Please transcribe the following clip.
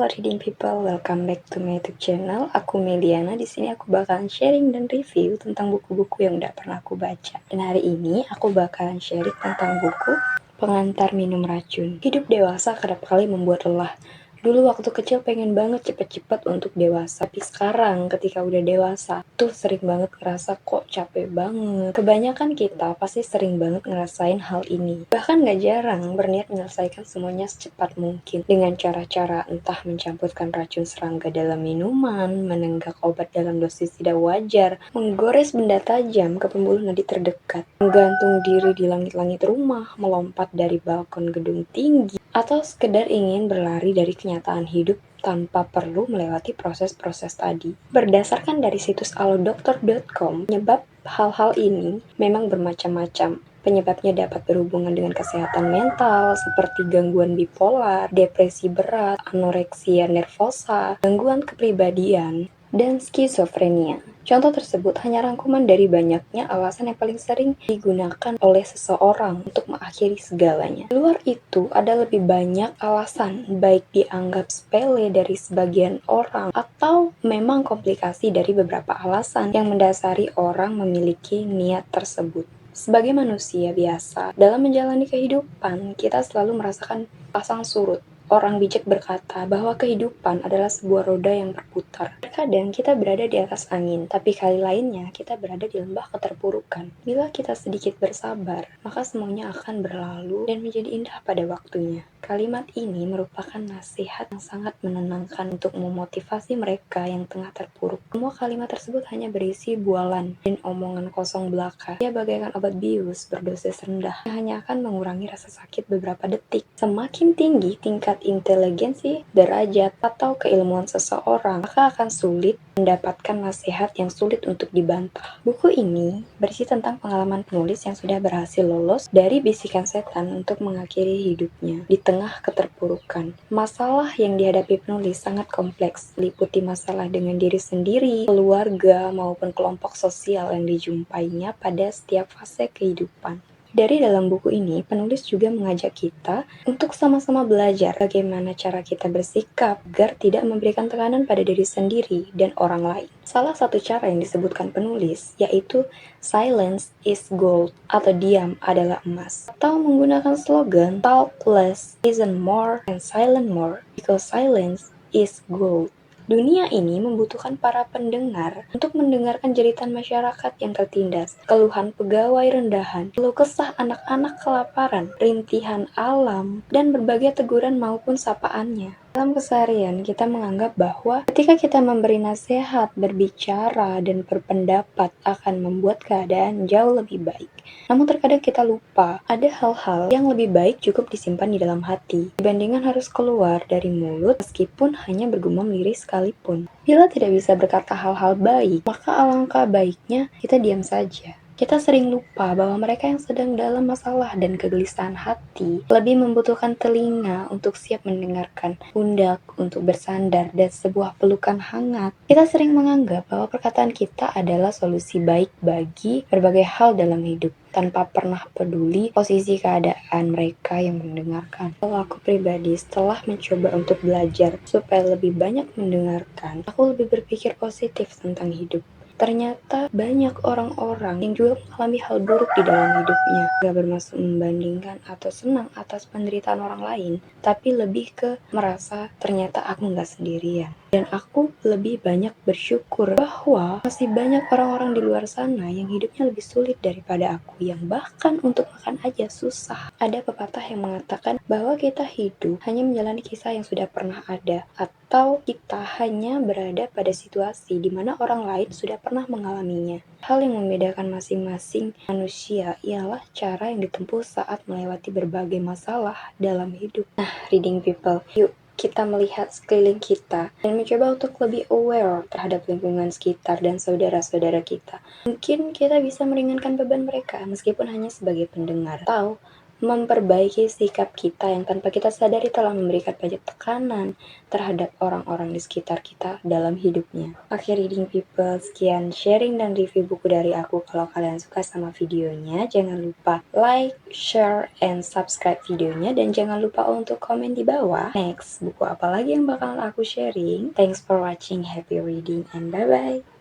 Reading People, welcome back to my YouTube channel. Aku Meliana. Di sini aku bakalan sharing dan review tentang buku-buku yang udah pernah aku baca. Dan hari ini aku bakalan sharing tentang buku Pengantar Minum Racun. Hidup dewasa kerap kali membuat lelah. Dulu waktu kecil pengen banget cepet-cepet untuk dewasa, tapi sekarang ketika udah dewasa tuh sering banget ngerasa kok capek banget. Kebanyakan kita pasti sering banget ngerasain hal ini. Bahkan gak jarang berniat menyelesaikan semuanya secepat mungkin dengan cara-cara entah mencampurkan racun serangga dalam minuman, menenggak obat dalam dosis tidak wajar, menggores benda tajam ke pembuluh nadi terdekat, menggantung diri di langit-langit rumah, melompat dari balkon gedung tinggi, atau sekedar ingin berlari dari kenyataan hidup tanpa perlu melewati proses-proses tadi. Berdasarkan dari situs alodokter.com, penyebab hal-hal ini memang bermacam-macam. Penyebabnya dapat berhubungan dengan kesehatan mental, seperti gangguan bipolar, depresi berat, anoreksia nervosa, gangguan kepribadian, dan skizofrenia. Contoh tersebut hanya rangkuman dari banyaknya alasan yang paling sering digunakan oleh seseorang untuk mengakhiri segalanya. Di luar itu, ada lebih banyak alasan, baik dianggap sepele dari sebagian orang, atau memang komplikasi dari beberapa alasan yang mendasari orang memiliki niat tersebut. Sebagai manusia biasa, dalam menjalani kehidupan, kita selalu merasakan pasang surut. Orang bijak berkata bahwa kehidupan adalah sebuah roda yang berputar. Terkadang kita berada di atas angin, tapi kali lainnya kita berada di lembah keterpurukan. Bila kita sedikit bersabar, maka semuanya akan berlalu dan menjadi indah pada waktunya. Kalimat ini merupakan nasihat yang sangat menenangkan untuk memotivasi mereka yang tengah terpuruk. Semua kalimat tersebut hanya berisi bualan dan omongan kosong belaka. Ia bagaikan obat bius berdosis rendah yang hanya akan mengurangi rasa sakit beberapa detik. Semakin tinggi tingkat inteligensi, derajat, atau keilmuan seseorang, maka akan sulit mendapatkan nasihat yang sulit untuk dibantah. Buku ini berisi tentang pengalaman penulis yang sudah berhasil lolos dari bisikan setan untuk mengakhiri hidupnya di tengah keterpurukan. Masalah yang dihadapi penulis sangat kompleks, meliputi masalah dengan diri sendiri, keluarga, maupun kelompok sosial yang dijumpainya pada setiap fase kehidupan. Dari dalam buku ini, penulis juga mengajak kita untuk sama-sama belajar bagaimana cara kita bersikap agar tidak memberikan tekanan pada diri sendiri dan orang lain. Salah satu cara yang disebutkan penulis yaitu silence is gold atau diam adalah emas, atau menggunakan slogan talk less, listen more, and silent more because silence is gold. Dunia ini membutuhkan para pendengar untuk mendengarkan jeritan masyarakat yang tertindas, keluhan pegawai rendahan, keluh kesah anak-anak kelaparan, rintihan alam, dan berbagai teguran maupun sapaannya. Dalam keseharian, kita menganggap bahwa ketika kita memberi nasihat, berbicara, dan berpendapat akan membuat keadaan jauh lebih baik. Namun terkadang kita lupa, ada hal-hal yang lebih baik cukup disimpan di dalam hati, dibandingkan harus keluar dari mulut meskipun hanya bergumam lirik sekalipun. Bila tidak bisa berkata hal-hal baik, maka alangkah baiknya kita diam saja. Kita sering lupa bahwa mereka yang sedang dalam masalah dan kegelisahan hati lebih membutuhkan telinga untuk siap mendengarkan, pundak untuk bersandar, dan sebuah pelukan hangat. Kita sering menganggap bahwa perkataan kita adalah solusi baik bagi berbagai hal dalam hidup, tanpa pernah peduli posisi keadaan mereka yang mendengarkan. Kalau aku pribadi, setelah mencoba untuk belajar supaya lebih banyak mendengarkan, aku lebih berpikir positif tentang hidup. Ternyata banyak orang-orang yang juga mengalami hal buruk di dalam hidupnya. Gak bermaksud membandingkan atau senang atas penderitaan orang lain, tapi lebih ke merasa ternyata aku gak sendirian. Dan aku lebih banyak bersyukur bahwa masih banyak orang-orang di luar sana yang hidupnya lebih sulit daripada aku, yang bahkan untuk makan aja susah. Ada pepatah yang mengatakan bahwa kita hidup hanya menjalani kisah yang sudah pernah ada, atau kita hanya berada pada situasi di mana orang lain sudah pernah mengalaminya. Hal yang membedakan masing-masing manusia ialah cara yang ditempuh saat melewati berbagai masalah dalam hidup. Nah, reading people, yuk kita melihat sekeliling kita dan mencoba untuk lebih aware terhadap lingkungan sekitar dan saudara-saudara kita. Mungkin kita bisa meringankan beban mereka meskipun hanya sebagai pendengar, atau memperbaiki sikap kita yang tanpa kita sadari telah memberikan banyak tekanan terhadap orang-orang di sekitar kita dalam hidupnya. Oke reading people, sekian sharing dan review buku dari aku. Kalau kalian suka sama videonya, jangan lupa like, share, and subscribe videonya, dan jangan lupa untuk komen di bawah next buku apa lagi yang bakalan aku sharing. Thanks for watching, happy reading, and bye-bye.